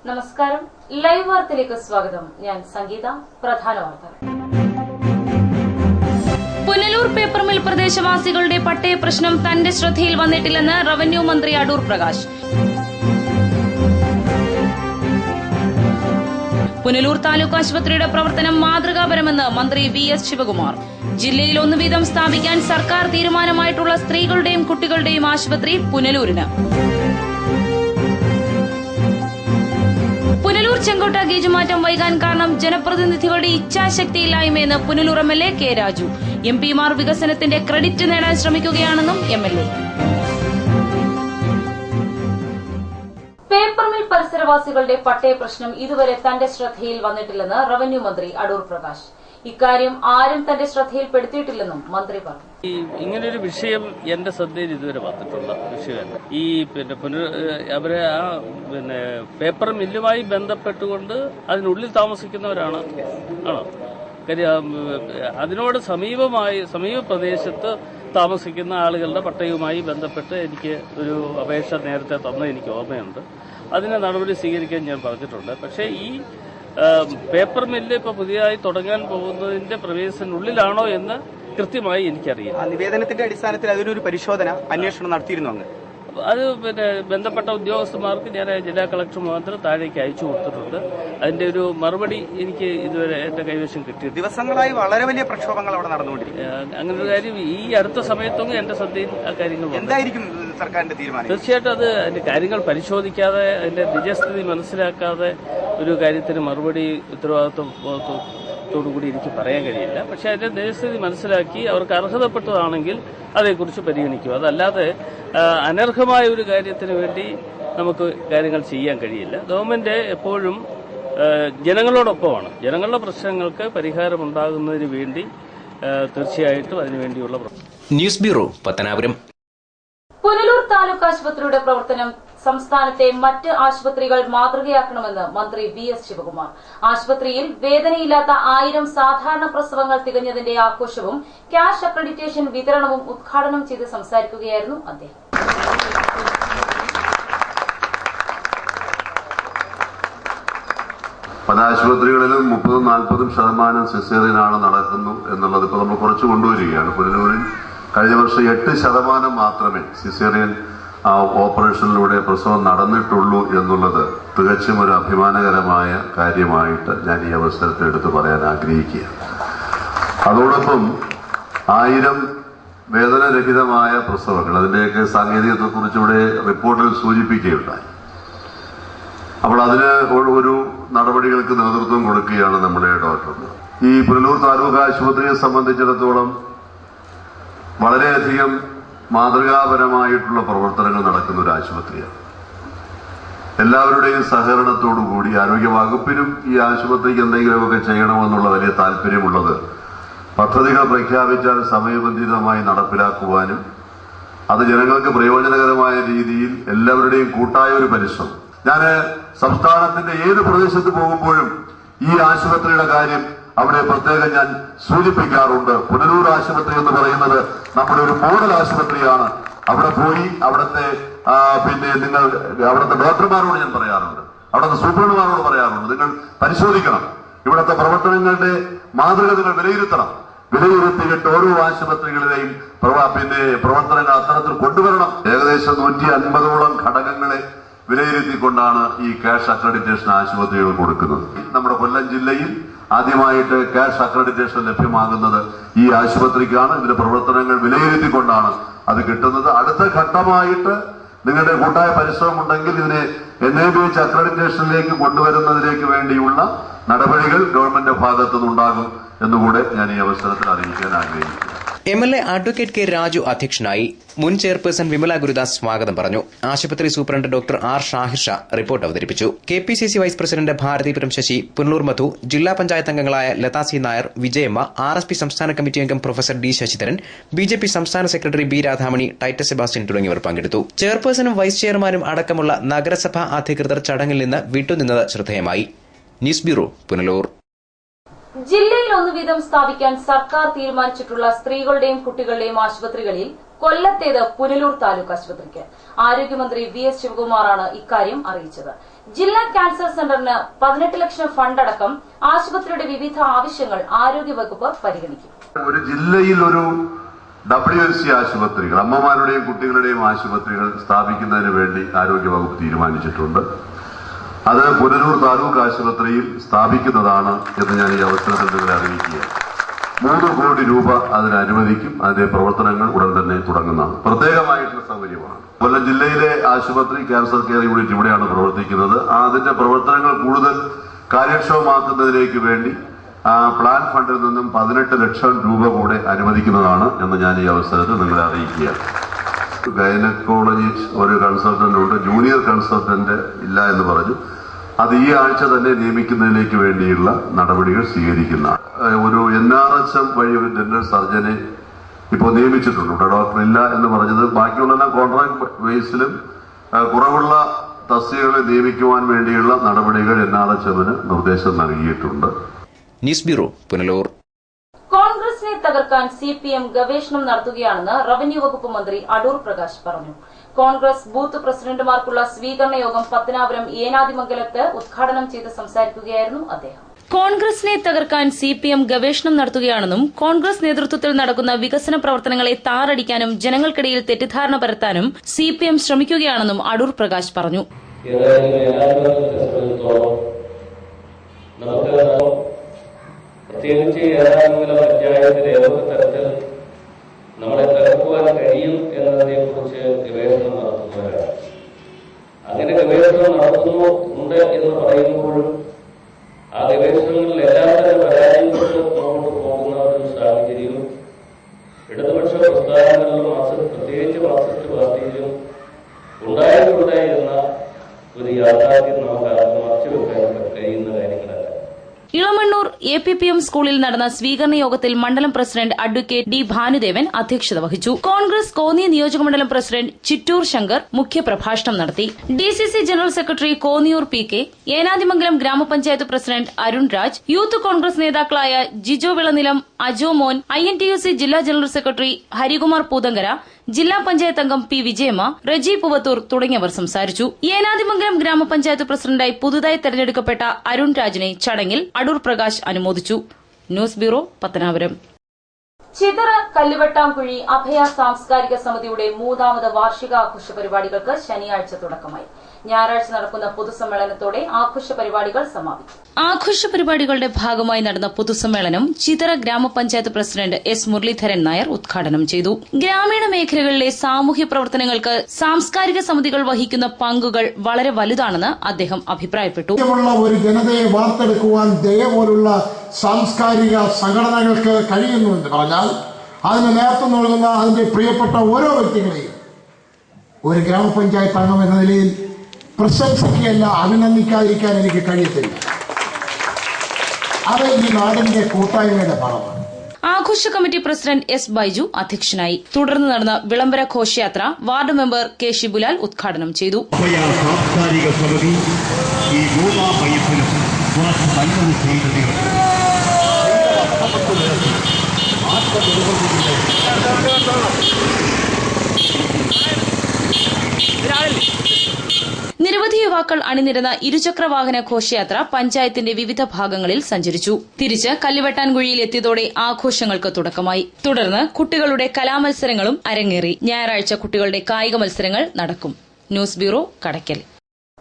നമസ്കാരം, ലൈവ് വാർത്തയിലേക്ക് സ്വാഗതം. ഞാൻ സംഗീത. പ്രധാന വാർത്തകൾ. പുനലൂർ പേപ്പർ മിൽ പ്രദേശവാസികളുടെ പട്ടയ പ്രശ്നം തന്റെ ശ്രദ്ധയിൽ വന്നിട്ടില്ലെന്ന് റവന്യൂ മന്ത്രി അടൂർ പ്രകാശ്. പുനലൂർ താലൂക്ക് ആശുപത്രിയുടെ പ്രവർത്തനം മാതൃകാപരമെന്ന് മന്ത്രി VS ശിവകുമാർ. ജില്ലയിൽ ഒന്ന് വീതം സ്ഥാപിക്കാൻ സർക്കാർ തീരുമാനമായിട്ടുള്ള സ്ത്രീകളുടെയും കുട്ടികളുടെയും ആശുപത്രി പുനലൂരിന്. പുനലൂർ ചെങ്കോട്ട ഗേജ് മാറ്റം വൈകാൻ കാരണം ജനപ്രതിനിധികളുടെ ഇച്ഛാശക്തിയില്ലായ്മയെന്ന് പുനലൂർ MLA കെ രാജു. MP-മാർ വികസനത്തിന്റെ ക്രെഡിറ്റ് നേടാൻ ശ്രമിക്കുകയാണെന്നും MLA. പേപ്പർ മിൽ പരിസരവാസികളുടെ പട്ടയ പ്രശ്നം ഇതുവരെ തന്റെ ശ്രദ്ധയിൽ വന്നിട്ടില്ലെന്ന് റവന്യൂ മന്ത്രി അടൂർ പ്രകാശ്. ഇക്കാര്യം ആരും തന്റെ ശ്രദ്ധയിൽപ്പെടുത്തിയിട്ടില്ലെന്നും മന്ത്രി പറഞ്ഞു. ഇങ്ങനൊരു വിഷയം എന്റെ ശ്രദ്ധയിൽ ഇതുവരെ വന്നിട്ടുള്ള വിഷയമല്ല. ഈ അവരെ പേപ്പർ മില്ലുമായി ബന്ധപ്പെട്ടുകൊണ്ട് അതിനുള്ളിൽ താമസിക്കുന്നവരാണോ? അതിനോട് സമീപ പ്രദേശത്ത് താമസിക്കുന്ന ആളുകളുടെ പട്ടയവുമായി ബന്ധപ്പെട്ട് എനിക്ക് ഒരു അപേക്ഷ നേരത്തെ തന്ന എനിക്ക് ഓർമ്മയുണ്ട്. അതിന് നടപടി സ്വീകരിക്കാൻ ഞാൻ പറഞ്ഞിട്ടുണ്ട്. പക്ഷേ ഈ പേപ്പർ മില്ല് ഇപ്പോൾ പുതിയതായി തുടങ്ങാൻ പോകുന്നതിന്റെ പ്രവേശനത്തിനുള്ളിലാണോ എന്ന് കൃത്യമായി എനിക്കറിയാം. നിവേദനത്തിന്റെ അടിസ്ഥാനത്തിൽ അതിനൊരു പരിശോധന അന്വേഷണം നടത്തിയിരുന്നു. അങ്ങ് അത് ബന്ധപ്പെട്ട ഉദ്യോഗസ്ഥന്മാർക്ക് ഞാൻ ജില്ലാ കളക്ടർ മുഖാന്തരം താഴേക്ക് അയച്ചു കൊടുത്തിട്ടുണ്ട്. അതിന്റെ ഒരു മറുപടി എനിക്ക് ഇതുവരെ എന്റെ കൈവശം കിട്ടിയിട്ടുണ്ട്. ദിവസങ്ങളായി വളരെ വലിയ പ്രക്ഷോഭങ്ങൾ അവിടെ നടന്നുകൊണ്ടിരിക്കും. അങ്ങനെ ഒരു കാര്യം ഈ അടുത്ത സമയത്തൊന്നും എന്റെ ശ്രദ്ധയിൽ ആ കാര്യങ്ങൾ എന്തായിരിക്കും സർക്കാരിന്റെ തീരുമാനം? തീർച്ചയായിട്ടും അത് അതിന്റെ കാര്യങ്ങൾ പരിശോധിക്കാതെ അതിന്റെ നിജസ്ഥിതി മനസ്സിലാക്കാതെ ഒരു കാര്യത്തിന് മറുപടി ഉത്തരവാദിത്വത്തോടുകൂടി എനിക്ക് പറയാൻ കഴിയില്ല. പക്ഷെ അതിന്റെ നിജസ്ഥിതി മനസ്സിലാക്കി അവർക്ക് അർഹതപ്പെട്ടതാണെങ്കിൽ അതേക്കുറിച്ച് പരിഗണിക്കും. അതല്ലാതെ അനർഹമായ ഒരു കാര്യത്തിന് വേണ്ടി നമുക്ക് കാര്യങ്ങൾ ചെയ്യാൻ കഴിയില്ല. ഗവൺമെന്റ് എപ്പോഴും ജനങ്ങളോടൊപ്പമാണ്. ജനങ്ങളുടെ പ്രശ്നങ്ങൾക്ക് പരിഹാരമുണ്ടാകുന്നതിന് വേണ്ടി തീർച്ചയായിട്ടും അതിനുവേണ്ടിയുള്ള ന്യൂസ് ബ്യൂറോ പത്തനാപുരം. പുനലൂർ താലൂക്ക് ആശുപത്രിയുടെ പ്രവർത്തനം സംസ്ഥാനത്തെ മറ്റ് ആശുപത്രികൾ മാതൃകയാക്കണമെന്ന് മന്ത്രി VS ശിവകുമാർ. ആശുപത്രിയിൽ വേദനയില്ലാത്ത 1000 സാധാരണ പ്രസവങ്ങൾ തികഞ്ഞതിന്റെ ആഘോഷവും ക്യാഷ് അക്രഡിറ്റേഷൻ വിതരണവും ഉദ്ഘാടനം ചെയ്ത് സംസാരിക്കുകയായിരുന്നു അദ്ദേഹം. പല ആശുപത്രികളിലും 30-40% സിസേറിയനാണ് നടക്കുന്നു എന്നുള്ളത് ഇപ്പോൾ നമ്മൾ കുറച്ച് കൊണ്ടുവരികയാണ്. പുനലൂരിൽ കഴിഞ്ഞ വർഷം 8% മാത്രമേ സിസേറിയൻ ഓപ്പറേഷനിലൂടെ പ്രസവം നടന്നിട്ടുള്ളൂ എന്നുള്ളത് തികച്ചും ഒരു അഭിമാനകരമായ കാര്യമായിട്ട് ഞാൻ ഈ അവസരത്തിൽ എടുത്തു പറയാൻ ആഗ്രഹിക്കുകയാണ്. അതോടൊപ്പം 1000 വേദനരഹിതമായ പ്രസവങ്ങൾ, അതിന്റെയൊക്കെ സാങ്കേതികത്തെക്കുറിച്ചിവിടെ റിപ്പോർട്ടിൽ സൂചിപ്പിക്കുകയുണ്ടായി. അപ്പോൾ അതിന് ഒരു നടപടികൾക്ക് നേതൃത്വം കൊടുക്കുകയാണ് നമ്മുടെ ഡോക്ടർമാർ. ഈ പുനലൂർ താലൂക്ക് ആശുപത്രിയെ സംബന്ധിച്ചിടത്തോളം വളരെയധികം മാതൃകാപരമായിട്ടുള്ള പ്രവർത്തനങ്ങൾ നടക്കുന്ന ഒരു ആശുപത്രിയാണ്. എല്ലാവരുടെയും സഹകരണത്തോടുകൂടി ആരോഗ്യ വകുപ്പിനും ഈ ആശുപത്രിക്ക് എന്തെങ്കിലുമൊക്കെ ചെയ്യണമെന്നുള്ള വലിയ താല്പര്യമുള്ളത് പദ്ധതികൾ പ്രഖ്യാപിച്ചാൽ സമയബന്ധിതമായി നടപ്പിലാക്കുവാനും അത് ജനങ്ങൾക്ക് പ്രയോജനകരമായ രീതിയിൽ എല്ലാവരുടെയും കൂട്ടായ ഒരു പരിശ്രമം. ഞാൻ സംസ്ഥാനത്തിന്റെ ഏത് പ്രദേശത്ത് പോകുമ്പോഴും ഈ ആശുപത്രിയുടെ കാര്യം അവിടെ പ്രത്യേകം ഞാൻ സൂചിപ്പിക്കാറുണ്ട്. പുനലൂർ ആശുപത്രി എന്ന് പറയുന്നത് നമ്മുടെ ഒരു മോഡൽ ആശുപത്രിയാണ്. അവിടെ പോയി അവിടുത്തെ അവിടുത്തെ ഡോക്ടർമാരോട് ഞാൻ പറയാറുണ്ട്, അവിടുത്തെ സൂപ്രണ്ടുമാരോട് പറയാറുണ്ട്, നിങ്ങൾ പരിശോധിക്കണം, ഇവിടുത്തെ പ്രവർത്തനങ്ങളുടെ മാതൃക നിങ്ങൾ വിലയിരുത്തണം. വിലയിരുത്തിയിട്ട് ഓരോ ആശുപത്രികളിലെയും പ്രവർത്തനങ്ങൾ അത്തരത്തിൽ കൊണ്ടുവരണം. ഏകദേശം 150ഓളം ഘടകങ്ങളെ വിലയിരുത്തിക്കൊണ്ടാണ് ഈ ക്യാഷ് അക്രഡിറ്റേഷൻ ആശുപത്രികൾ കൊടുക്കുന്നത്. നമ്മുടെ കൊല്ലം ജില്ലയിൽ ആദ്യമായിട്ട് ക്യാഷ് അക്രഡിറ്റേഷൻ ലഭ്യമാകുന്നത് ഈ ആശുപത്രിക്കാണ്. ഇതിന്റെ പ്രവർത്തനങ്ങൾ വിലയിരുത്തിക്കൊണ്ടാണ് അത് കിട്ടുന്നത്. അടുത്ത ഘട്ടമായിട്ട് നിങ്ങളുടെ കൂട്ടായ പരിശ്രമം ഉണ്ടെങ്കിൽ ഇതിനെ NABH അക്രഡിറ്റേഷനിലേക്ക് കൊണ്ടുവരുന്നതിലേക്ക് വേണ്ടിയുള്ള നടപടികൾ ഗവൺമെന്റ് ഭാഗത്തുനിന്നുണ്ടാകും എന്നുകൂടെ ഞാൻ ഈ അവസരത്തിൽ അറിയിക്കാൻ ആഗ്രഹിക്കുന്നു. MLA അഡ്വക്കേറ്റ് കെ രാജു അധ്യക്ഷനായി. മുൻ ചെയർപേഴ്സൺ വിമല ഗുരുദാസ് സ്വാഗതം പറഞ്ഞു. ആശുപത്രി superintendent doctor R Shahir Shah report അവതരിപ്പിച്ചു. KPCC vice president Bharathipuram Sasi, Punalur Madhu, ജില്ലാ പഞ്ചായത്ത് അംഗങ്ങളായ ലതാ സി നായർ, വിജയമ്മ, RSP സംസ്ഥാന കമ്മിറ്റി അംഗം പ്രൊഫസർ D ശശിധരൻ, BJP സംസ്ഥാന secretary B Radhamani, Titus Sebastian തുടങ്ങിയവർ പങ്കെടുത്തു. ചെയർപേഴ്സണും വൈസ് ചെയർമാനും അടക്കമുള്ള നഗരസഭാ അധികൃതർ ചടങ്ങിൽ നിന്ന് വിട്ടുനിന്നത് ശ്രദ്ധേയമായി. News bureau Punalur. ജില്ലയിൽ ഒന്ന് വീതം സ്ഥാപിക്കാൻ സർക്കാർ തീരുമാനിച്ചിട്ടുള്ള സ്ത്രീകളുടെയും കുട്ടികളുടെയും ആശുപത്രികളിൽ കൊല്ലത്തേത് പുനലൂർ താലൂക്ക് ആശുപത്രിക്ക്. ആരോഗ്യമന്ത്രി VS ശിവകുമാറാണ് ഇക്കാര്യം അറിയിച്ചത്. ജില്ലാ ക്യാൻസർ സെന്ററിന് 18 ലക്ഷം ഫണ്ട് അടക്കം ആശുപത്രിയുടെ വിവിധ ആവശ്യങ്ങൾ ആരോഗ്യവകുപ്പ് പരിഗണിക്കും. ഒരു ജില്ലയിൽ ഒരു WHC ആശുപത്രികൾ, അമ്മമാരുടെയും കുട്ടികളുടെയും ആശുപത്രികൾ സ്ഥാപിക്കുന്നതിന് വേണ്ടി ആരോഗ്യവകുപ്പ് തീരുമാനിച്ചിട്ടുണ്ട്. അത് പുനലൂർ താലൂക്ക് ആശുപത്രിയിൽ സ്ഥാപിക്കുന്നതാണ് എന്ന് ഞാൻ ഈ അവസരത്തിൽ നിങ്ങളെ അറിയിക്കുകയാണ്. 3 കോടി രൂപ അതിന് അനുവദിക്കും. അതിന്റെ പ്രവർത്തനങ്ങൾ ഉടൻ തന്നെ തുടങ്ങുന്നതാണ്. പ്രത്യേകമായിട്ടുള്ള സൗകര്യമാണ്. കൊല്ലം ജില്ലയിലെ ആശുപത്രി ക്യാൻസർ കെയർ യൂണിറ്റ് ഇവിടെയാണ് പ്രവർത്തിക്കുന്നത്. അതിന്റെ പ്രവർത്തനങ്ങൾ കൂടുതൽ കാര്യക്ഷമമാക്കുന്നതിലേക്ക് വേണ്ടി പ്ലാൻ ഫണ്ടിൽ നിന്നും 18 ലക്ഷം രൂപ കൂടെ അനുവദിക്കുന്നതാണ് എന്ന് ഞാൻ ഈ അവസരത്തിൽ നിങ്ങളെ അറിയിക്കുകയാണ്. ഗൈനക്കോളജിസ്റ്റ് ഒരു കൺസൾട്ടന്റ് ഉണ്ട്, ജൂനിയർ കൺസൾട്ടന്റ് ഇല്ല എന്ന് പറഞ്ഞു. അത് ഈ ആഴ്ച തന്നെ നിയമിക്കുന്നതിലേക്ക് വേണ്ടിയുള്ള നടപടികൾ സ്വീകരിക്കുന്ന ഒരു NRHM വഴി ഒരു ഡെന്റൽ സർജനെ ഇപ്പോൾ നിയമിച്ചിട്ടുണ്ട്. ഇവിടെ ഡോക്ടർ ഇല്ല എന്ന് പറഞ്ഞത് ബാക്കിയുള്ളതെല്ലാം കോൺട്രാക്ട് ബേസിലും കുറവുള്ള തസ്തികകളെ നിയമിക്കുവാൻ വേണ്ടിയുള്ള നടപടികൾ NRHMന് നിർദ്ദേശം നൽകിയിട്ടുണ്ട്. News bureau, Punalur. കോൺഗ്രസിനെ തകർക്കാൻ CPM ഗവേഷണം നടത്തുകയാണെന്ന് റവന്യൂ വകുപ്പ് മന്ത്രി അടൂർ പ്രകാശ് പറഞ്ഞു. കോൺഗ്രസ് ബൂത്ത് പ്രസിഡന്റുമാർക്കുള്ള സ്വീകരണ യോഗം പത്തനാപുരം ഏനാദിമംഗലത്ത് ഉദ്ഘാടനം ചെയ്ത് സംസാരിക്കുകയായിരുന്നു അദ്ദേഹം. കോൺഗ്രസിനെ തകർക്കാൻ CPM ഗവേഷണം നടത്തുകയാണെന്നും കോൺഗ്രസ് നേതൃത്വത്തിൽ നടക്കുന്ന വികസന പ്രവർത്തനങ്ങളെ താറടിക്കാനും ജനങ്ങൾക്കിടയിൽ തെറ്റിദ്ധാരണ പരത്താനും CPM ശ്രമിക്കുകയാണെന്നും അടൂർ പ്രകാശ് പറഞ്ഞു. പ്രത്യേകിച്ച് ഏതാനും പഞ്ചായത്തിലെ ഏതൊക്കെ തരത്തിൽ നമ്മളെ തകർക്കുവാൻ കഴിയും എന്നതിനെ കുറിച്ച് ഗവേഷണം നടത്തുന്നവരാണ്. അങ്ങനെ ഗവേഷണം നടത്തുന്നുണ്ട് എന്ന് പറയുമ്പോഴും ആ ഗവേഷണങ്ങളിൽ എല്ലാത്തരം പരാജയപ്പെട്ട് മുന്നോട്ട് പോകുന്ന ഒരു സാഹചര്യവും ഇടതുപക്ഷ പ്രസ്ഥാനങ്ങളിലും പ്രത്യേകിച്ച് മാർക്സിസ്റ്റ് പാർട്ടിയിലും ഉണ്ടായിട്ടുണ്ട് എന്ന ഒരു യാഥാർത്ഥ്യം നമുക്ക് മറച്ചുവെക്കാൻ കഴിയുന്ന കാര്യങ്ങളല്ല. ഇളമണ്ണൂർ APPM സ്കൂളിൽ നടന്ന സ്വീകരണ യോഗത്തിൽ മണ്ഡലം പ്രസിഡന്റ് അഡ്വക്കേറ്റ് D ഭാനുദേവൻ അധ്യക്ഷത വഹിച്ചു. കോൺഗ്രസ് കോന്നി നിയോജകമണ്ഡലം പ്രസിഡന്റ് ചിറ്റൂർ ശങ്കർ മുഖ്യപ്രഭാഷണം നടത്തി. DCC general secretary Konniyoor PK, Enadimangalam ഗ്രാമപഞ്ചായത്ത് പ്രസിഡന്റ് അരുൺ രാജ്, യൂത്ത് കോൺഗ്രസ് നേതാക്കളായ ജിജോ വിളനിലം, അജോ മോൻ, INTUC ജില്ലാ ജനറൽ സെക്രട്ടറി ഹരികുമാർ പൂതങ്കര, ജില്ലാ പഞ്ചായത്ത് അംഗം P വിജയമ്മ, റജി പുവത്തൂർ തുടങ്ങിയവർ സംസാരിച്ചു. ഏനാദിമംഗലം ഗ്രാമപഞ്ചായത്ത് പ്രസിഡന്റായി പുതുതായി തെരഞ്ഞെടുക്കപ്പെട്ട അരുൺ രാജിനെ ചടങ്ങിൽ അടൂർ പ്രകാശ് അനുമോദിച്ചു. News bureau, Pathanapuram. ചിതറ കല്ലുവെട്ടാംകുഴി അഭയ സാംസ്കാരിക സമിതിയുടെ 3ാമത് വാർഷികാഘോഷ പരിപാടികൾക്ക് ശനിയാഴ്ച തുടക്കമായി. ഞായറാഴ്ച നടക്കുന്ന പൊതുസമ്മേളനത്തോടെ ആഘോഷ പരിപാടികൾ സമാപിക്കും. ആഘോഷ പരിപാടികളുടെ ഭാഗമായി നടന്ന പൊതുസമ്മേളനം ചിതറ ഗ്രാമപഞ്ചായത്ത് പ്രസിഡന്റ് S മുരളീധരൻ നായർ ഉദ്ഘാടനം ചെയ്തു. ഗ്രാമീണ മേഖലകളിലെ സാമൂഹ്യ പ്രവർത്തനങ്ങൾക്ക് സാംസ്കാരിക സമിതികൾ വഹിക്കുന്ന പങ്കുകൾ വളരെ വലുതാണെന്ന് അദ്ദേഹം അഭിപ്രായപ്പെട്ടു. ഒരു ജനതയെ വാർത്തെടുക്കുവാൻ ദയപോലുള്ള സാംസ്കാരിക സംഘടനകൾക്ക് കഴിയുന്നു എന്ന് പറഞ്ഞാൽ അതിന് നേതൃത്വം നൽകുന്ന അതിന്റെ പ്രിയപ്പെട്ട ഓരോ വ്യക്തികളെയും ഒരു ഗ്രാമപഞ്ചായത്ത് അംഗം എന്ന നിലയിൽ പ്രശംസിക്കുകയല്ല, അഭിനന്ദിക്കാതിരിക്കാൻ എനിക്ക് കഴിയത്തില്ല. അത് ഈ നാടിന്റെ കൂട്ടായ്മയുടെ ഭാഗമാണ്. ആഘോഷ കമ്മിറ്റി പ്രസിഡന്റ് S ബൈജു അധ്യക്ഷനായി. തുടർന്ന് നടന്ന വിളംബര ഘോഷയാത്ര വാർഡ് മെമ്പർ K ഷിബുലാൽ ഉദ്ഘാടനം ചെയ്തു. സാംസ്കാരിക സമിതി ഈ യോഗാമയത്തിന് കുറച്ച് നല്ലത് ചെയ്തത് നിരവധി യുവാക്കൾ അണിനിരന്ന ഇരുചക്രവാഹന ഘോഷയാത്ര പഞ്ചായത്തിന്റെ വിവിധ ഭാഗങ്ങളിൽ സഞ്ചരിച്ചു. തിരിച്ച് കല്ലുവെട്ടാൻകുഴിയിൽ എത്തിയതോടെ ആഘോഷങ്ങൾക്ക് തുടക്കമായി. തുടർന്ന് കുട്ടികളുടെ കലാമത്സരങ്ങളും അരങ്ങേറി. ഞായറാഴ്ച കുട്ടികളുടെ കായിക മത്സരങ്ങൾ നടക്കും. News bureau, Kadakkal.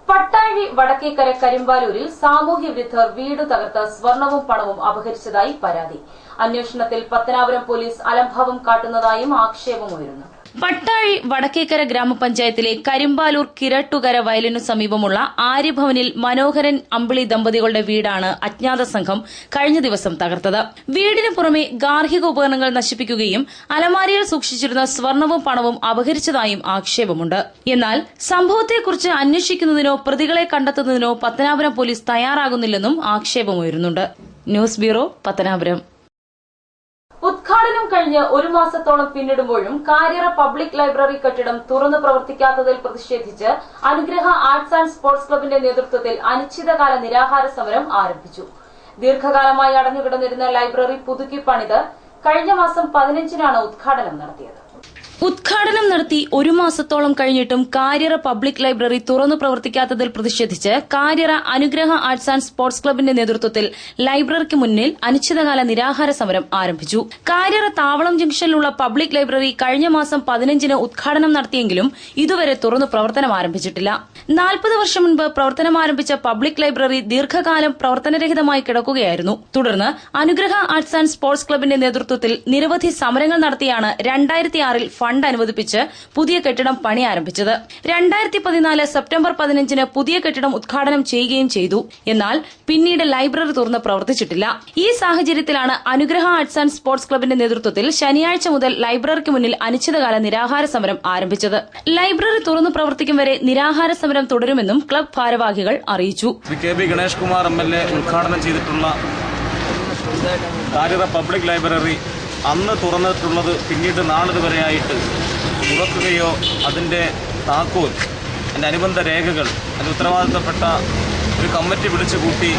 പട്ടാഴി വടക്കേക്കര കരിമ്പാലൂരിൽ സാമൂഹ്യ വിരുദ്ധർ വീട് തകർത്ത് സ്വർണവും പണവും അപഹരിച്ചതായി പരാതി. അന്വേഷണത്തിൽ പത്തനാപുരം പോലീസ് അലംഭാവം കാട്ടുന്നതായും ആക്ഷേപമുയരുന്നു. പട്ടാഴി വടക്കേക്കര ഗ്രാമപഞ്ചായത്തിലെ കരിമ്പാലൂർ കിരട്ടുകര വയലിനു സമീപമുള്ള ആര്യഭവനിൽ മനോഹരൻ അമ്പിളി ദമ്പതികളുടെ വീടാണ് അജ്ഞാത സംഘം കഴിഞ്ഞ ദിവസം തകർത്തത്. വീടിന് പുറമെ ഗാർഹിക ഉപകരണങ്ങൾ നശിപ്പിക്കുകയും അലമാരിയിൽ സൂക്ഷിച്ചിരുന്ന സ്വർണവും പണവും അപഹരിച്ചതായും ആക്ഷേപമുണ്ട്. എന്നാൽ സംഭവത്തെക്കുറിച്ച് അന്വേഷിക്കുന്നതിനോ പ്രതികളെ കണ്ടെത്തുന്നതിനോ പത്തനാപുരം പോലീസ് തയ്യാറാകുന്നില്ലെന്നും ആക്ഷേപമുയരുന്നുണ്ട്. News bureau, Pathanapuram. ഉദ്ഘാടനം കഴിഞ്ഞ് 1 മാസത്തോളം പിന്നിടുമ്പോഴും കാര്യറ പബ്ലിക് ലൈബ്രറി കെട്ടിടം തുറന്നു പ്രവർത്തിക്കാത്തതിൽ പ്രതിഷേധിച്ച് അനുഗ്രഹ ആർട്സ് ആൻഡ് സ്പോർട്സ് ക്ലബിന്റെ നേതൃത്വത്തിൽ അനിശ്ചിതകാല നിരാഹാര സമരം ആരംഭിച്ചു. ദീർഘകാലമായി അടഞ്ഞുകിടന്നിരുന്ന ലൈബ്രറി പുതുക്കി പണിത് കഴിഞ്ഞ മാസം 15-നാണ് ഉദ്ഘാടനം നടത്തിയത്. ഉദ്ഘാടനം നടത്തി 1 മാസത്തോളം കഴിഞ്ഞിട്ടും കാര്യറ പബ്ലിക് ലൈബ്രറി തുറന്നു പ്രവർത്തിക്കാത്തതിൽ പ്രതിഷേധിച്ച് കാര്യറ അനുഗ്രഹ ആർട്സ് ആൻഡ് സ്പോർട്സ് ക്ലബിന്റെ നേതൃത്വത്തിൽ ലൈബ്രറിക്ക് മുന്നിൽ അനിശ്ചിതകാല നിരാഹാര സമരം ആരംഭിച്ചു. കാര്യറ താവളം ജംഗ്ഷനിലുള്ള പബ്ലിക് ലൈബ്രറി കഴിഞ്ഞ മാസം 15-ന് ഉദ്ഘാടനം നടത്തിയെങ്കിലും ഇതുവരെ തുറന്നു പ്രവർത്തനം ആരംഭിച്ചിട്ടില്ല. 40 വർഷം മുൻപ് പ്രവർത്തനം ആരംഭിച്ച പബ്ലിക് ലൈബ്രറി ദീർഘകാലം പ്രവർത്തനരഹിതമായി കിടക്കുകയായിരുന്നു. തുടർന്ന് അനുഗ്രഹ ആർട്സ് ആൻഡ് സ്പോർട്സ് ക്ലബിന്റെ നേതൃത്വത്തിൽ നിരവധി സമരങ്ങൾ നടത്തിയാണ് 2006-ൽ ഫണ്ട് അനുവദിപ്പിച്ച് പുതിയ കെട്ടിടം പണി ആരംഭിച്ചത്. 2014 സെപ്റ്റംബർ 15-ന് പുതിയ കെട്ടിടം ഉദ്ഘാടനം ചെയ്യുകയും ചെയ്തു. എന്നാൽ പിന്നീട് ലൈബ്രറി തുറന്ന് പ്രവർത്തിച്ചിട്ടില്ല. ഈ സാഹചര്യത്തിലാണ് അനുഗ്രഹ ആർട്സ് ആൻഡ് സ്പോർട്സ് ക്ലബിന്റെ നേതൃത്വത്തിൽ ശനിയാഴ്ച മുതൽ ലൈബ്രറിക്ക് മുന്നിൽ അനിശ്ചിതകാല നിരാഹാര സമരം ആരംഭിച്ചത്. ലൈബ്രറി തുറന്നു പ്രവർത്തിക്കും വരെ നിരാഹാര സമരം തുടരുമെന്നും ക്ലബ് ഭാരവാഹികൾ അറിയിച്ചു. കെ.ബി. ഗണേഷ് കുമാർ എം.എൽ.എ. ഉദ്ഘാടനം ചെയ്തിട്ടുള്ള കാര്യറ പബ്ലിക് ലൈബ്രറി അന്ന് തുറന്നിട്ടുള്ളത് പിന്നീട് നാളിതുവരെയായിട്ട് തുറക്കുകയോ അതിൻ്റെ താക്കോൽ, അതിൻ്റെ അനുബന്ധ രേഖകൾ, അതിന് ഉത്തരവാദിത്തപ്പെട്ട ഒരു കമ്മിറ്റി വിളിച്ചു കൂട്ടി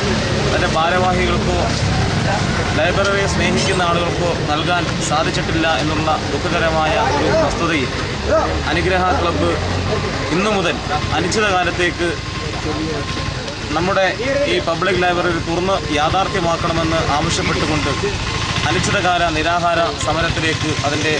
അതിൻ്റെ ഭാരവാഹികൾക്കോ ലൈബ്രറിയെ സ്നേഹിക്കുന്ന ആളുകൾക്കോ നൽകാൻ സാധിച്ചിട്ടില്ല എന്നുള്ള ദുഃഖകരമായ ഒരു വസ്തുതയിൽ അനുഗ്രഹ ക്ലബ്ബ് ഇന്നു മുതൽ അനിശ്ചിതകാലത്തേക്ക് നമ്മുടെ ഈ പബ്ലിക് ലൈബ്രറി തുറന്ന് യാഥാർത്ഥ്യമാക്കണമെന്ന് ആവശ്യപ്പെട്ടുകൊണ്ട് അനിശ്ചിതകാല നിരാഹാര സമരത്തിലേക്ക് അതിന്റെ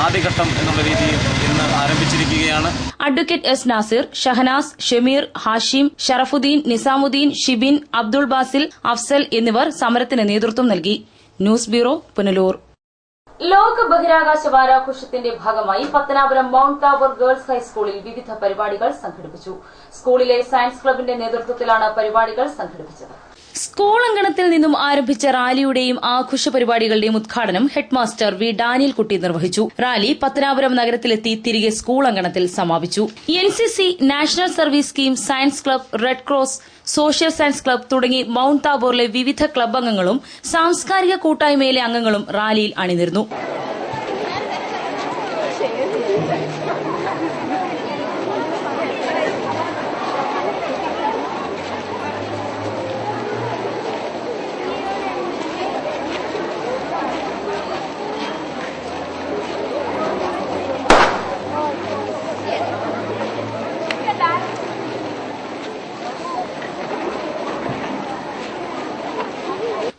ആദ്യഘട്ടം എന്നുള്ള രീതിയിൽ ഇന്ന് ആരംഭിച്ചിരിക്കുകയാണ്. അഡ്വക്കേറ്റ് എസ് നാസിർ, ഷഹനാസ്, ഷമീർ, ഹാഷിം, ഷറഫുദ്ദീൻ, നിസാമുദ്ദീൻ, ഷിബിൻ, അബ്ദുൾ ബാസിൽ, അഫ്സൽ എന്നിവർ സമരത്തിന് നേതൃത്വം നൽകി. News bureau, Punalur. ലോക ബഹിരാകാശ വാരാഘോഷത്തിന്റെ ഭാഗമായി പത്തനാപുരം മൌണ്ട് താബോർ ഗേൾസ് ഹൈസ്കൂളിൽ വിവിധ പരിപാടികൾ സംഘടിപ്പിച്ചു. സ്കൂളിലെ സയൻസ് ക്ലബിന്റെ നേതൃത്വത്തിലാണ് പരിപാടികൾ സംഘടിപ്പിച്ചത്. സ്കൂൾ അങ്കണത്തിൽ നിന്നും ആരംഭിച്ച റാലിയുടെയും ആഘോഷ പരിപാടികളുടെയും ഉദ്ഘാടനം ഹെഡ്മാസ്റ്റർ വി ഡാനിയൽകുട്ടി നിർവഹിച്ചു. റാലി പത്തനാപുരം നഗരത്തിലെത്തി തിരികെ സ്കൂൾ അങ്കണത്തിൽ സമാപിച്ചു. NCC, national service scheme, science club, red cross, social science club തുടങ്ങി മൌണ്ട് താബോറിലെ വിവിധ ക്ലബ് അംഗങ്ങളും സാംസ്കാരിക കൂട്ടായ്മയിലെ അംഗങ്ങളും റാലിയിൽ അണിനിരന്നു.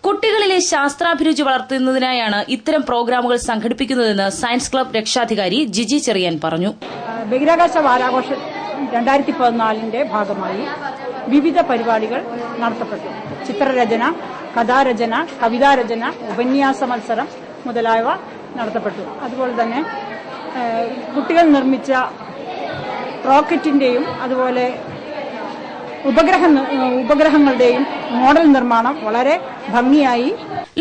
കുട്ടികളിലെ ശാസ്ത്രാഭിരുചി വളർത്തുന്നതിനായാണ് ഇത്തരം പ്രോഗ്രാമുകൾ സംഘടിപ്പിക്കുന്നതെന്ന് സയൻസ് ക്ലബ് രക്ഷാധികാരി ജിജി ചെറിയാൻ പറഞ്ഞു. ബഹിരാകാശ വാരാഘോഷം 2014 ഭാഗമായി വിവിധ പരിപാടികൾ നടത്തപ്പെട്ടു. ചിത്രരചന, കഥാരചന, കവിതാരചന, ഉപന്യാസ മത്സരം മുതലായവ നടത്തപ്പെട്ടു. അതുപോലെ തന്നെ കുട്ടികൾ നിർമ്മിച്ച റോക്കറ്റിന്റെയും അതുപോലെ ഉപഗ്രഹങ്ങളുടെയും മോഡൽ നിർമ്മാണം വളരെ ഭംഗിയായി.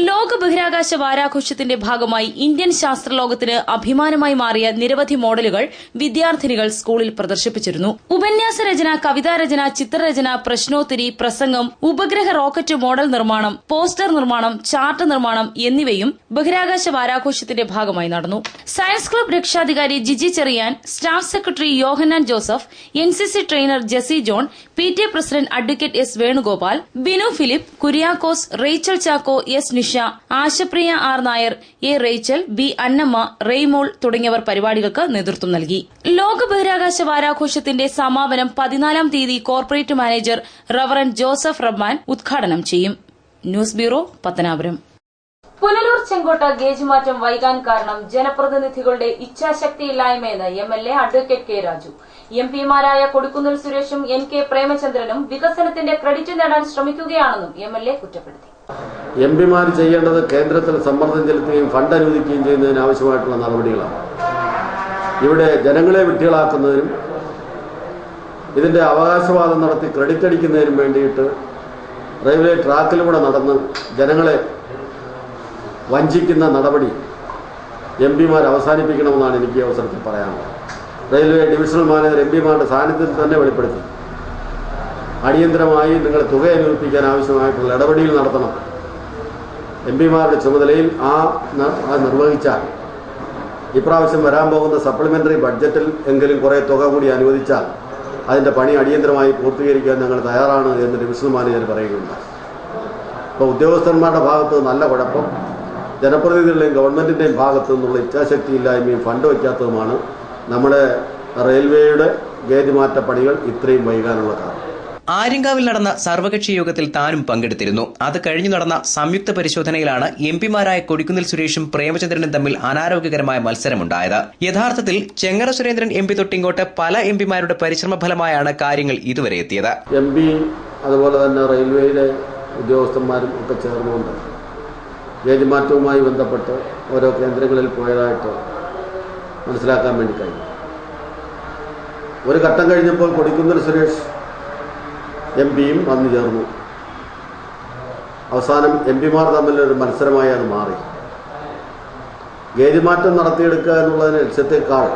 ലോക ബഹിരാകാശ വാരാഘോഷത്തിന്റെ ഭാഗമായി ഇന്ത്യൻ ശാസ്ത്രലോകത്തിന് അഭിമാനമായി മാറിയ നിരവധി മോഡലുകൾ വിദ്യാർത്ഥിനികൾ സ്കൂളിൽ പ്രദർശിപ്പിച്ചിരുന്നു. ഉപന്യാസ രചന, കവിതാരചന, ചിത്രരചന, പ്രശ്നോത്തരി, പ്രസംഗം, ഉപഗ്രഹ റോക്കറ്റ് മോഡൽ നിർമ്മാണം, പോസ്റ്റർ നിർമ്മാണം, ചാർട്ട് നിർമ്മാണം എന്നിവയും ബഹിരാകാശ വാരാഘോഷത്തിന്റെ ഭാഗമായി നടന്നു. സയൻസ് ക്ലബ് രക്ഷാധികാരി Jiji Cherian, staff secretary Yohannan Joseph, NCC trainer Jessy John, PTA president advocate S Venugopal, Binu Philip, Kuriakose, Rachel Chacko, S Nisha, Ashapriya R Nair, A Rachel, B Annamma, Reymol തുടങ്ങിയവർ പരിപാടികൾക്ക് നേതൃത്വം നൽകി. ലോക ബഹിരാകാശ വാരാഘോഷത്തിന്റെ സമാപനം 14-ാം തീയതി കോർപ്പറേറ്റ് മാനേജർ റവറന്റ് ജോസഫ് റബ്മാൻ ഉദ്ഘാടനം ചെയ്യും. News bureau, Pathanapuram. Punalur Chenkotta gauge മാറ്റം വൈകാൻ കാരണം ജനപ്രതിനിധികളുടെ ഇച്ഛാശക്തിയില്ലായ്മയെന്ന് MLA അഡ്വക്കേറ്റ് കെ രാജു. MP-മാരായ കൊടിക്കുന്നിൽ സുരേഷും NK പ്രേമചന്ദ്രനും വികസനത്തിന്റെ ക്രെഡിറ്റ് നേടാൻ ശ്രമിക്കുകയാണെന്നും MLA കുറ്റപ്പെടുത്തി. MP-മാർ ചെയ്യേണ്ടത് കേന്ദ്രത്തിൽ സമ്മർദ്ദം ചെലുത്തുകയും ഫണ്ട് അനുവദിക്കുകയും ചെയ്യുന്നതിന് ആവശ്യമായിട്ടുള്ള നടപടികളാണ്. ഇവിടെ ജനങ്ങളെ വിഡ്ഢികളാക്കുന്നതിനും ഇതിന്റെ അവകാശവാദം നടത്തി ക്രെഡിറ്റ് അടിക്കുന്നതിനും വേണ്ടിയിട്ട് റെയിൽവേ ട്രാക്കിലൂടെ നടന്ന് ജനങ്ങളെ വഞ്ചിക്കുന്ന നടപടി MP-മാർ അവസാനിപ്പിക്കണമെന്നാണ് എനിക്ക് അവസരത്തിൽ പറയാനുള്ളത്. റെയിൽവേ ഡിവിഷണൽ മാനേജർ MP-മാരുടെ സാന്നിധ്യത്തിൽ തന്നെ വെളിപ്പെടുത്തി അടിയന്തരമായി നിങ്ങൾ തുക അനുവദിപ്പിക്കാൻ ആവശ്യമായിട്ടുള്ള ഇടപെടൽ നടത്തണം. MP-മാരുടെ ചുമതലയിൽ നിർവഹിച്ചാൽ ഇപ്രാവശ്യം വരാൻ പോകുന്ന സപ്ലിമെന്ററി ബഡ്ജറ്റിൽ എങ്കിലും കുറേ തുക കൂടി അനുവദിച്ചാൽ അതിൻ്റെ പണി അടിയന്തരമായി പൂർത്തീകരിക്കാൻ ഞങ്ങൾ തയ്യാറാണ് എന്ന് ഡിവിഷണൽ മാനേജർ പറയുകയുണ്ട്. അപ്പോൾ ഉദ്യോഗസ്ഥന്മാരുടെ ഭാഗത്ത് നല്ല കുഴപ്പം, ജനപ്രതിനിധികളുടെയും ഗവൺമെൻറ്റിൻ്റെയും ഭാഗത്തു നിന്നുള്ള ഇച്ഛാശക്തിയില്ലായ്മയും ഫണ്ട് വയ്ക്കാത്തതുമാണ് നമ്മുടെ റെയിൽവേയുടെ ഗേജ് മാറ്റ പണികൾ ഇത്രയും വൈകാനുള്ള കാരണം. ആര്യങ്കാവിൽ നടന്ന സർവകക്ഷി യോഗത്തിൽ താനും പങ്കെടുത്തിരുന്നു. അത് കഴിഞ്ഞു നടന്ന സംയുക്ത പരിശോധനയിലാണ് എംപിമാരായ കൊടിക്കുന്നിൽ സുരേഷും പ്രേമചന്ദ്രനും തമ്മിൽ അനാരോഗ്യകരമായ മത്സരമുണ്ടായത്. യഥാർത്ഥത്തിൽ ചെങ്ങറ സുരേന്ദ്രൻ എംപി തൊട്ടിങ്ങോട്ട് പല എംപിമാരുടെ പരിശ്രമ ഫലമായാണ് കാര്യങ്ങൾ ഇതുവരെ എത്തിയത്. എംപി അതുപോലെ തന്നെ റെയിൽവേയിലെ ഉദ്യോഗസ്ഥന്മാരും ഒക്കെ ചേർന്നുകൊണ്ട് ഗേജ് മാറ്റവുമായി ബന്ധപ്പെട്ട് ഓരോ കേന്ദ്രങ്ങളിൽ പോയതായിട്ട് മനസ്സിലാക്കാൻ വേണ്ടി കഴിഞ്ഞു. ഒരു ഘട്ടം കഴിഞ്ഞപ്പോൾ കൊടിക്കുന്നിൽ സുരേഷ് എംപിയും വന്നു ചേർന്നു. അവസാനം എംപിമാർ തമ്മിലൊരു മത്സരമായി അത് മാറി. ഗേജ് മാറ്റം നടത്തിയെടുക്കുക എന്നുള്ളതിന് ലക്ഷ്യത്തെക്കാൾ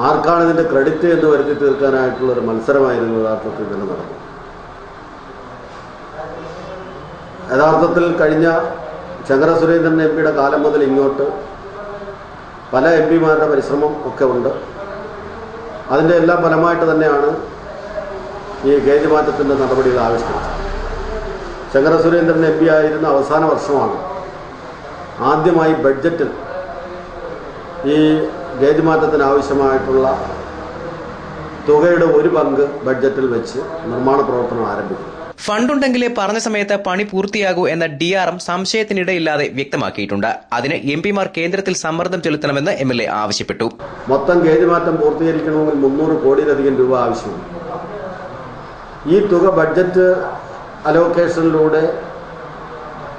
ആർക്കാണ് ഇതിൻ്റെ ക്രെഡിറ്റ് എന്ന് വരുത്തി തീർക്കാനായിട്ടുള്ളൊരു മത്സരമായിരുന്നു യഥാർത്ഥത്തിൽ തന്നെ നടന്നു. യഥാർത്ഥത്തിൽ കഴിഞ്ഞ ചെങ്ങറ സുരേന്ദ്രൻ എംപിയുടെ കാലം മുതൽ ഇങ്ങോട്ട് പല എംപിമാരുടെ പരിശ്രമം ഒക്കെ ഉണ്ട്. അതിൻ്റെ എല്ലാം ഫലമായിട്ട് തന്നെയാണ് ഈ ഗേജ് മാറ്റത്തിൻ്റെ നടപടികൾ ആവിഷ്കരിച്ചത്. ചെങ്ങറ സുരേന്ദ്രൻ എംപി ആയിരുന്ന അവസാന വർഷമാണ് ആദ്യമായി ബഡ്ജറ്റിൽ ഈ ഗേജ് മാറ്റത്തിന് ആവശ്യമായിട്ടുള്ള തുകയുടെ ഒരു പങ്ക് ബഡ്ജറ്റിൽ വെച്ച് നിർമ്മാണ പ്രവർത്തനം ആരംഭിക്കും. ഫണ്ടുണ്ടെങ്കിലേ പറഞ്ഞ സമയത്ത് പണി പൂർത്തിയാകൂ എന്ന DRM സംശയത്തിനിടയില്ലാതെ വ്യക്തമാക്കിയിട്ടുണ്ട്. അതിന് എംപിമാർ കേന്ദ്രത്തിൽ സമ്മർദ്ദം ചെലുത്തണമെന്ന് MLA ആവശ്യപ്പെട്ടു. മൊത്തം ഗേജ് മാറ്റം പൂർത്തീകരിക്കണമെങ്കിൽ 300 കോടിയിലധികം രൂപ ആവശ്യമുണ്ട്. ഈ തുക ബഡ്ജറ്റ് അലോക്കേഷനിലൂടെ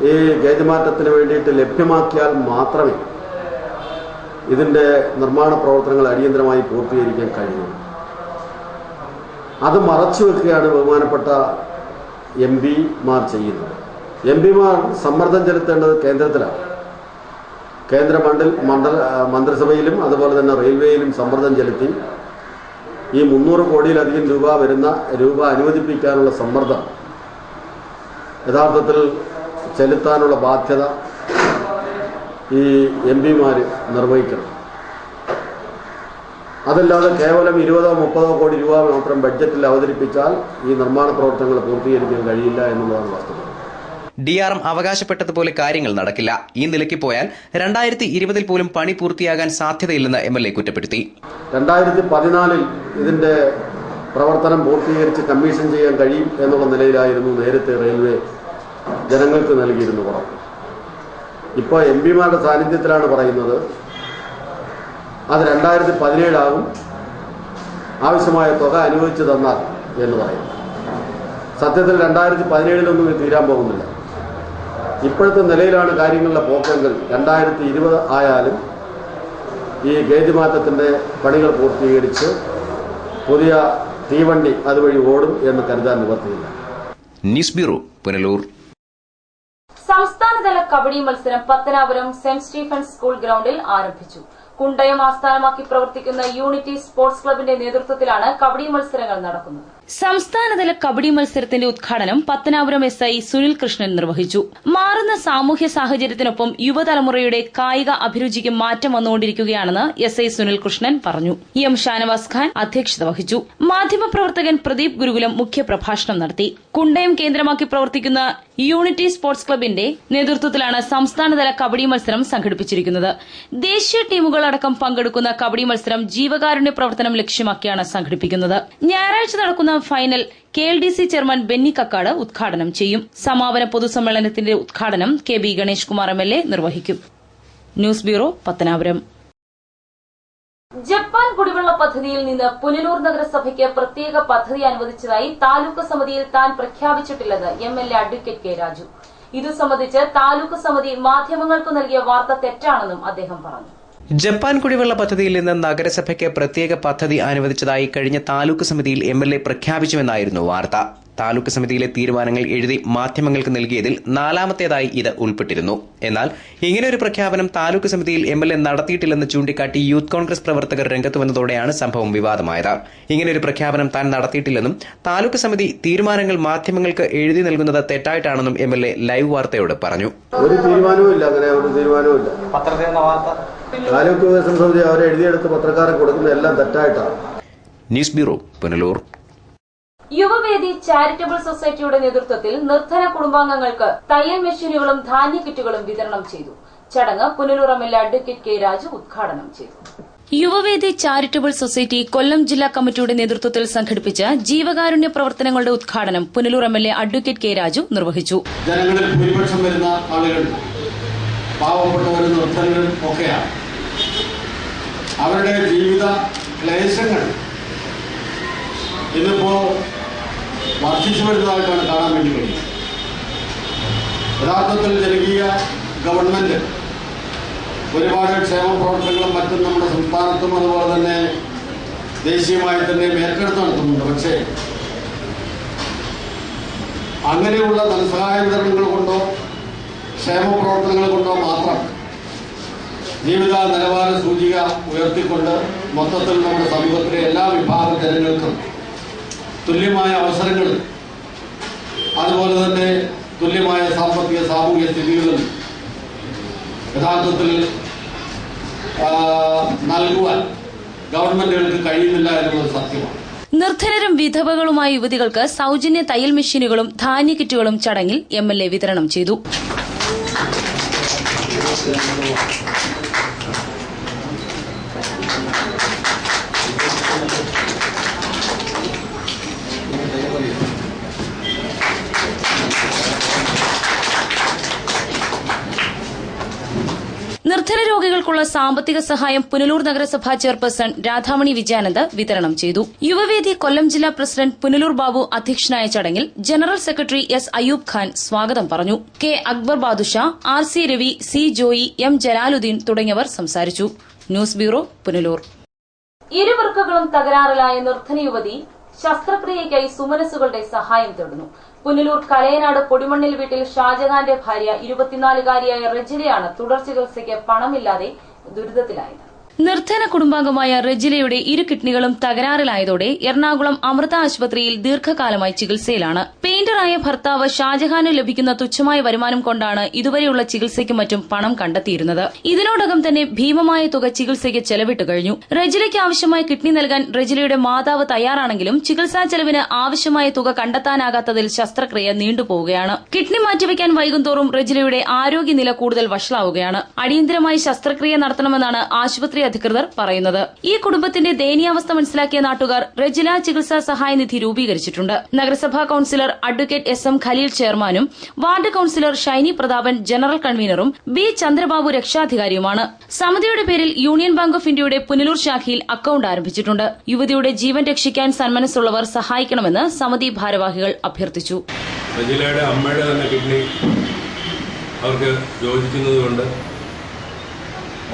ഈ ഗേജ് മാറ്റത്തിന് വേണ്ടിയിട്ട് ലഭ്യമാക്കിയാൽ മാത്രമേ ഇതിൻ്റെ നിർമ്മാണ പ്രവർത്തനങ്ങൾ അടിയന്തരമായി പൂർത്തീകരിക്കാൻ കഴിയൂ. അത് മറച്ചു വെക്കുകയാണ് ബഹുമാനപ്പെട്ട എംപിമാർ ചെയ്യുന്നത്. എംപിമാർ സമ്മർദ്ദം ചെലുത്തേണ്ടത് കേന്ദ്രത്തിലാണ്. കേന്ദ്ര മന്ത്രിസഭയിലും അതുപോലെ തന്നെ റെയിൽവേയിലും സമ്മർദ്ദം ചെലുത്തി ഈ 300 കോടിയിലധികം രൂപ അനുവദിപ്പിക്കാനുള്ള സമ്മർദ്ദം യഥാർത്ഥത്തിൽ ചെലുത്താനുള്ള ബാധ്യത ഈ എംപിമാർ നിർവഹിക്കണം. അതല്ലാതെ കേവലം 20-30 കോടി രൂപ മാത്രം ബഡ്ജറ്റിൽ അവതരിപ്പിച്ചാൽ ഈ നിർമ്മാണ പ്രവർത്തനങ്ങൾ പൂർത്തീകരിക്കാൻ കഴിയില്ല എന്നുള്ളതാണ് വസ്തുത. DRM അവകാശപ്പെട്ടതുപോലെ കാര്യങ്ങൾ നടക്കില്ല. ഈ നിലയ്ക്ക് പോയാൽ 2020 പോലും പണി പൂർത്തിയാകാൻ സാധ്യതയില്ലെന്ന് MLA കുറ്റപ്പെടുത്തി. 2014 ഇതിന്റെ പ്രവർത്തനം പൂർത്തീകരിച്ച് കമ്മീഷൻ ചെയ്യാൻ കഴിയും എന്നുള്ള നിലയിലായിരുന്നു നേരത്തെ റെയിൽവേ ജനങ്ങൾക്ക് നൽകിയിരുന്നു ഉറപ്പ്. ഇപ്പോൾ എംപിമാരുടെ സാന്നിധ്യത്തിലാണ് പറയുന്നത് അത് 2017 ആകും, ആവശ്യമായ തുക അനുവദിച്ചു തന്നാൽ എന്ന് പറയുന്നു. സത്യത്തിൽ 2017 തീരാൻ പോകുന്നില്ല. ഇപ്പോഴത്തെ നിലയിലാണ് കാര്യങ്ങളുടെ പോക്കെങ്കിൽ 2020 ആയാലും ഈ ഗേജ് മാറ്റത്തിൻ്റെ പണികൾ പൂർത്തീകരിച്ച് പുതിയ തീവണ്ടി അതുവഴി ഓടും എന്ന് കരുതാൻ നിവർത്തിയില്ല. News bureau, Punalur. സംസ്ഥാനതല കബഡി മത്സരം പത്തനാപുരം സെന്റ് സ്റ്റീഫൻസ് സ്കൂൾ ഗ്രൌണ്ടിൽ ആരംഭിച്ചു. കുണ്ടയം ആസ്ഥാനമാക്കി പ്രവർത്തിക്കുന്ന യൂണിറ്റി സ്പോർട്സ് ക്ലബിന്റെ നേതൃത്വത്തിലാണ് കബഡി മത്സരങ്ങൾ നടക്കുന്നത്. സംസ്ഥാനതല കബഡി മത്സരത്തിന്റെ ഉദ്ഘാടനം പത്തനാപുരം SI സുനിൽ കൃഷ്ണൻ നിർവഹിച്ചു. മാറുന്ന സാമൂഹ്യ സാഹചര്യത്തിനൊപ്പം യുവതലമുറയുടെ കായിക അഭിരുചിക്ക് മാറ്റം വന്നുകൊണ്ടിരിക്കുകയാണെന്ന് SI സുനിൽ കൃഷ്ണൻ പറഞ്ഞു. എം ഷാനവാസ് ഖാൻ അധ്യക്ഷത വഹിച്ചു. മാധ്യമപ്രവർത്തകൻ പ്രദീപ് ഗുരുകുലം മുഖ്യപ്രഭാഷണം നടത്തി. കുണ്ടയം കേന്ദ്രമാക്കി പ്രവർത്തിക്കുന്ന യൂണിറ്റി സ്പോർട്സ് ക്ലബിന്റെ നേതൃത്വത്തിലാണ് സംസ്ഥാനതല കബഡി മത്സരം സംഘടിപ്പിച്ചിരിക്കുന്നത്. ദേശീയ ടീമുകളടക്കം പങ്കെടുക്കുന്ന കബഡി മത്സരം ജീവകാരുണ്യ പ്രവർത്തനം ലക്ഷ്യമാക്കിയാണ് സംഘടിപ്പിക്കുന്നത്. ഞായറാഴ്ച നടക്കുന്ന final KLDC chairman Benny Kakkad ഉദ്ഘാടനം ചെയ്യും. സമാപന പൊതുസമ്മേളനത്തിന്റെ ഉദ്ഘാടനം KB ഗണേഷ് കുമാർ MLA നിർവഹിക്കും. News bureau, Pathanapuram. ജപ്പാൻ കുടിവെള്ള പദ്ധതിയിൽ നിന്ന് പുനലൂർ നഗരസഭയ്ക്ക് പ്രത്യേക പദ്ധതി അനുവദിച്ചതായി താലൂക്ക് സമിതിയിൽ താൻ പ്രഖ്യാപിച്ചിട്ടില്ലെന്ന് MLA അഡ്വക്കേറ്റ് K രാജു. ഇതു സംബന്ധിച്ച് താലൂക്ക് സമിതി മാധ്യമങ്ങൾക്ക് നൽകിയ വാർത്ത തെറ്റാണെന്നും അദ്ദേഹം പറഞ്ഞു. ജപ്പാൻ കുടിവെള്ള പദ്ധതിയിൽ നിന്ന് നഗരസഭയ്ക്ക് പ്രത്യേക പദ്ധതി അനുവദിച്ചതായി കഴിഞ്ഞ താലൂക്ക് സമിതിയിൽ MLA പ്രഖ്യാപിച്ചുവെന്നായിരുന്നു വാർത്ത. താലൂക്ക് സമിതിയിലെ തീരുമാനങ്ങൾ എഴുതി മാധ്യമങ്ങൾക്ക് നൽകിയതിൽ 4ാമത്തേതായി ഇത് ഉൾപ്പെട്ടിരുന്നു. എന്നാൽ ഇങ്ങനെയൊരു പ്രഖ്യാപനം താലൂക്ക് സമിതിയിൽ MLA നടത്തിയിട്ടില്ലെന്ന് ചൂണ്ടിക്കാട്ടി യൂത്ത് കോൺഗ്രസ് പ്രവർത്തകർ രംഗത്ത് വന്നതോടെയാണ് സംഭവം വിവാദമായത്. ഇങ്ങനെയൊരു പ്രഖ്യാപനം താൻ നടത്തിയിട്ടില്ലെന്നും താലൂക്ക് സമിതി തീരുമാനങ്ങൾ മാധ്യമങ്ങൾക്ക് എഴുതി നൽകുന്നത് തെറ്റായിട്ടാണെന്നും MLA ലൈവ് വാർത്തയോട് പറഞ്ഞു. ഒരു തീരുമാനവുമില്ല, അങ്ങനെ ഒരു തീരുമാനവുമില്ല. താലൂക്ക് വികസന സമിതി അവരെ എഴുതിയെടുത്ത് പത്രക്കാരെ കൊടുക്കുന്ന എല്ലാം തെറ്റായിട്ടാണ്. News bureau, Punalur. Yuvavedi charitable സൊസൈറ്റിയുടെ നേതൃത്വത്തിൽ നിർധന കുടുംബാംഗങ്ങൾക്ക് തയ്യൽ മെഷീനുകളും ധാന്യ കിറ്റുകളും വിതരണം ചെയ്തു. ചടങ്ങ് Punalur MLA advocate K Raju ഉദ്ഘാടനം ചെയ്തു. യുവവേദി ചാരിറ്റബിൾ സൊസൈറ്റി കൊല്ലം ജില്ലാ കമ്മിറ്റിയുടെ നേതൃത്വത്തിൽ സംഘടിപ്പിച്ച ജീവകാരുണ്യ പ്രവർത്തനങ്ങളുടെ ഉദ്ഘാടനം Punalur MLA advocate K Raju നിർവഹിച്ചു. ജനങ്ങളിൽ ഭൂരിപക്ഷം വരുന്ന ആളുകൾ പാവപ്പെട്ടവരും നിർധനരും ഒക്കെയാണ്. അവരുടെ ജീവിത ക്ലേശങ്ങൾ ഇന്നിപ്പോ വർദ്ധിച്ചു വരുന്നതായിട്ടാണ് കാണാൻ വേണ്ടി കഴിയുന്നത്. യഥാർത്ഥത്തിൽ ജനകീയ ഗവൺമെന്റ് ഒരുപാട് ക്ഷേമ പ്രവർത്തനങ്ങളും മറ്റും നമ്മുടെ സംസ്ഥാനത്തും അതുപോലെ തന്നെ ദേശീയമായി തന്നെ ഏറ്റെടുത്ത് നടത്തുന്നുണ്ട്. പക്ഷേ അങ്ങനെയുള്ള ധനസഹായ വിതരണങ്ങൾ കൊണ്ടോ ക്ഷേമ പ്രവർത്തനങ്ങൾ കൊണ്ടോ മാത്രം ജീവിത നിലവാര സൂചിക ഉയർത്തിക്കൊണ്ട് മൊത്തത്തിൽ നമ്മുടെ സമൂഹത്തിലെ എല്ലാ വിഭാഗം ജനങ്ങൾക്കും തുല്യമായ അവസരങ്ങൾ അതുപോലെ തന്നെ തുല്യമായ സാമ്പത്തിക സാമൂഹിക സ്ഥിതികളും യഥാർത്ഥത്തിൽ നൽകുവാൻ ഗവൺമെന്റുകൾക്ക് കഴിയുന്നില്ല എന്നുള്ളത് സത്യമാണ്. നിർധനരും വിധവകളുമായ യുവതികൾക്ക് സൌജന്യ തയ്യൽ മെഷീനുകളും ധാന്യ കിറ്റുകളും ചടങ്ങിൽ എംഎൽഎ വിതരണം ചെയ്തു. നിർധന രോഗികൾക്കുള്ള സാമ്പത്തിക സഹായം പുനലൂർ നഗരസഭാ ചെയർപേഴ്സൺ രാധാമണി വിജയാനന്ദ് വിതരണം ചെയ്തു. യുവവേദി കൊല്ലം ജില്ലാ പ്രസിഡന്റ് പുനലൂർ ബാബു അധ്യക്ഷനായ ചടങ്ങിൽ general secretary S Ayub Khan സ്വാഗതം പറഞ്ഞു. K Akbar Badusha, R C Ravi, C Joy, M Jalaluddin തുടങ്ങിയവർ സംസാരിച്ചു. News bureau Punalur. ഇരുവൃക്കകളും തകരാറിലായ നിർധന യുവതി ശസ്ത്രക്രിയയ്ക്കായി സുമനസുകളുടെ സഹായം തേടുന്നു. പുനലൂർ കലയനാട് പൊടിമണ്ണിൽ വീട്ടിൽ ഷാജഹാന്റെ ഭാര്യ 24-കാരിയായ റെജിലയാണ് തുടർ ചികിത്സയ്ക്ക് പണമില്ലാതെ ദുരിതത്തിലായത്. നിർധന കുടുംബാംഗമായ റെജിലയുടെ ഇരു കിഡ്നികളും തകരാറിലായതോടെ എറണാകുളം അമൃത ആശുപത്രിയിൽ ദീർഘകാലമായി ചികിത്സയിലാണ്. പെയിന്ററായ ഭർത്താവ് ഷാജഹാന് ലഭിക്കുന്ന തുച്ഛമായ വരുമാനം കൊണ്ടാണ് ഇതുവരെയുള്ള ചികിത്സയ്ക്കും മറ്റും പണം കണ്ടെത്തിയിരുന്നത്. ഇതിനോടകം തന്നെ ഭീമമായ തുക ചികിത്സയ്ക്ക് ചെലവിട്ട് കഴിഞ്ഞു. റെജിലയ്ക്ക് ആവശ്യമായ കിഡ്നി നൽകാൻ റെജിലയുടെ മാതാവ് തയ്യാറാണെങ്കിലും ചികിത്സാ ചെലവിന് ആവശ്യമായ തുക കണ്ടെത്താനാകാത്തതിൽ ശസ്ത്രക്രിയ നീണ്ടുപോവുകയാണ്. കിഡ്നി മാറ്റിവെക്കാൻ വൈകുന്തോറും റെജിലയുടെ ആരോഗ്യനില കൂടുതൽ വഷളാവുകയാണ്. അടിയന്തരമായി ശസ്ത്രക്രിയ നടത്തണമെന്നാണ് ആശുപത്രി അധികൃതർ പറയുന്നത്. ഈ കുടുംബത്തിന്റെ ദയനീയാവസ്ഥ മനസ്സിലാക്കിയ നാട്ടുകാർ റെജില ചികിത്സാ സഹായ നിധി രൂപീകരിച്ചിട്ടുണ്ട്. നഗരസഭാ councillor advocate S M Khaleel ചെയർമാനും ward councillor Shiny Prathapan general കൺവീനറും ബി ചന്ദ്രബാബു രക്ഷാധികാരിയുമാണ്. സമിതിയുടെ പേരിൽ യൂണിയൻ ബാങ്ക് ഓഫ് ഇന്ത്യയുടെ പുനലൂർ ശാഖയിൽ അക്കൌണ്ട് ആരംഭിച്ചിട്ടുണ്ട്. യുവതിയുടെ ജീവൻ രക്ഷിക്കാൻ സന്മനസ്സുള്ളവർ സഹായിക്കണമെന്ന് സമിതി ഭാരവാഹികൾ അഭ്യർത്ഥിച്ചു. റെജിലയുടെ അമ്മയുടെ തന്നെ കിഡ്നി അവർക്ക് യോജിക്കുന്നതുകൊണ്ട്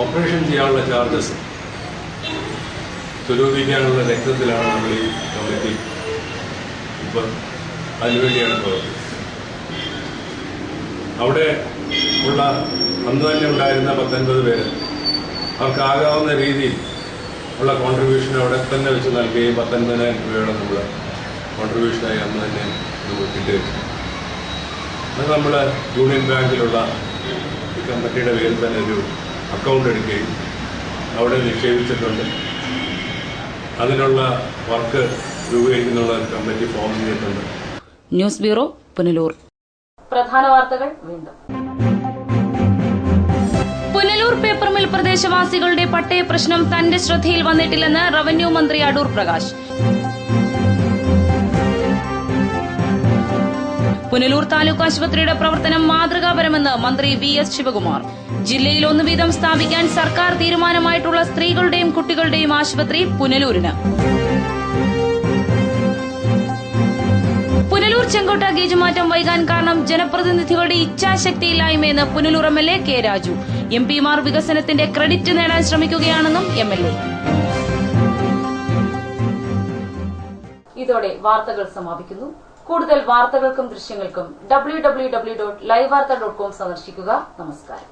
ഓപ്പറേഷൻ ചെയ്യാനുള്ള ചാർജസ് സ്വരൂപിക്കാനുള്ള രക്തത്തിലാണ് നമ്മൾ ഈ കമ്മിറ്റി ഇപ്പം അതിനുവേണ്ടിയാണ് പ്രവർത്തിക്കുന്നത്. അവിടെ ഉള്ള അന്ന് തന്നെ ഉണ്ടായിരുന്ന 19 പേര് അവർക്കാകാവുന്ന രീതിയിൽ ഉള്ള കോൺട്രിബ്യൂഷൻ അവിടെ തന്നെ വെച്ച് നൽകുകയും 19,000 രൂപയോടെ നമ്മൾ കോൺട്രിബ്യൂഷനായി അന്ന് തന്നെ നമുക്ക് കിട്ടുകയും അത് നമ്മൾ യൂണിയൻ ബാങ്കിലുള്ള ഈ കമ്മിറ്റിയുടെ പേരിൽ തന്നെ ഒരു അക്കൗണ്ട് എടുക്കുകയും അവിടെ നിക്ഷേപിച്ചിട്ടുണ്ട്. അതിനുള്ള വർക്ക് രൂപീകരിക്കുന്നുള്ള കമ്മിറ്റി ഫോം ചെയ്തിട്ടുണ്ട്. News bureau Punalur. പ്രധാന വാർത്തകൾ വീണ്ടും. പുനലൂർ പേപ്പർ മിൽ പ്രദേശവാസികളുടെ പട്ടയ പ്രശ്നം തന്റെ ശ്രദ്ധയിൽ വന്നിട്ടില്ലെന്ന് റവന്യൂ മന്ത്രി അടൂർ പ്രകാശ്. പുനലൂർ താലൂക്ക് ആശുപത്രിയുടെ പ്രവർത്തനം മാതൃകാപരമെന്ന് മന്ത്രി VS ശിവകുമാർ. ജില്ലയിൽ 1 വീതം സ്ഥാപിക്കാൻ സർക്കാർ തീരുമാനമായിട്ടുള്ള സ്ത്രീകളുടെയും കുട്ടികളുടെയും ആശുപത്രി പുനലൂരിന്. പുനലൂർ ചെങ്കോട്ട ഗേജ് മാറ്റം വൈകാൻ കാരണം ജനപ്രതിനിധികളുടെ ഇച്ഛാശക്തിയില്ലായ്മയെന്ന് പുനലൂർ എംഎൽഎ കെ രാജു. എംപിമാർ വികസനത്തിന്റെ ക്രെഡിറ്റ് നേടാൻ ശ്രമിക്കുകയാണെന്നും എംഎൽഎ. ഇതോടെ വാർത്തകൾ സമാപിക്കുന്നു. കൂടുതൽ വാർത്തകൾക്കും ദൃശ്യങ്ങൾക്കും www.livevarta.com സന്ദർശിക്കുക. നമസ്കാരം.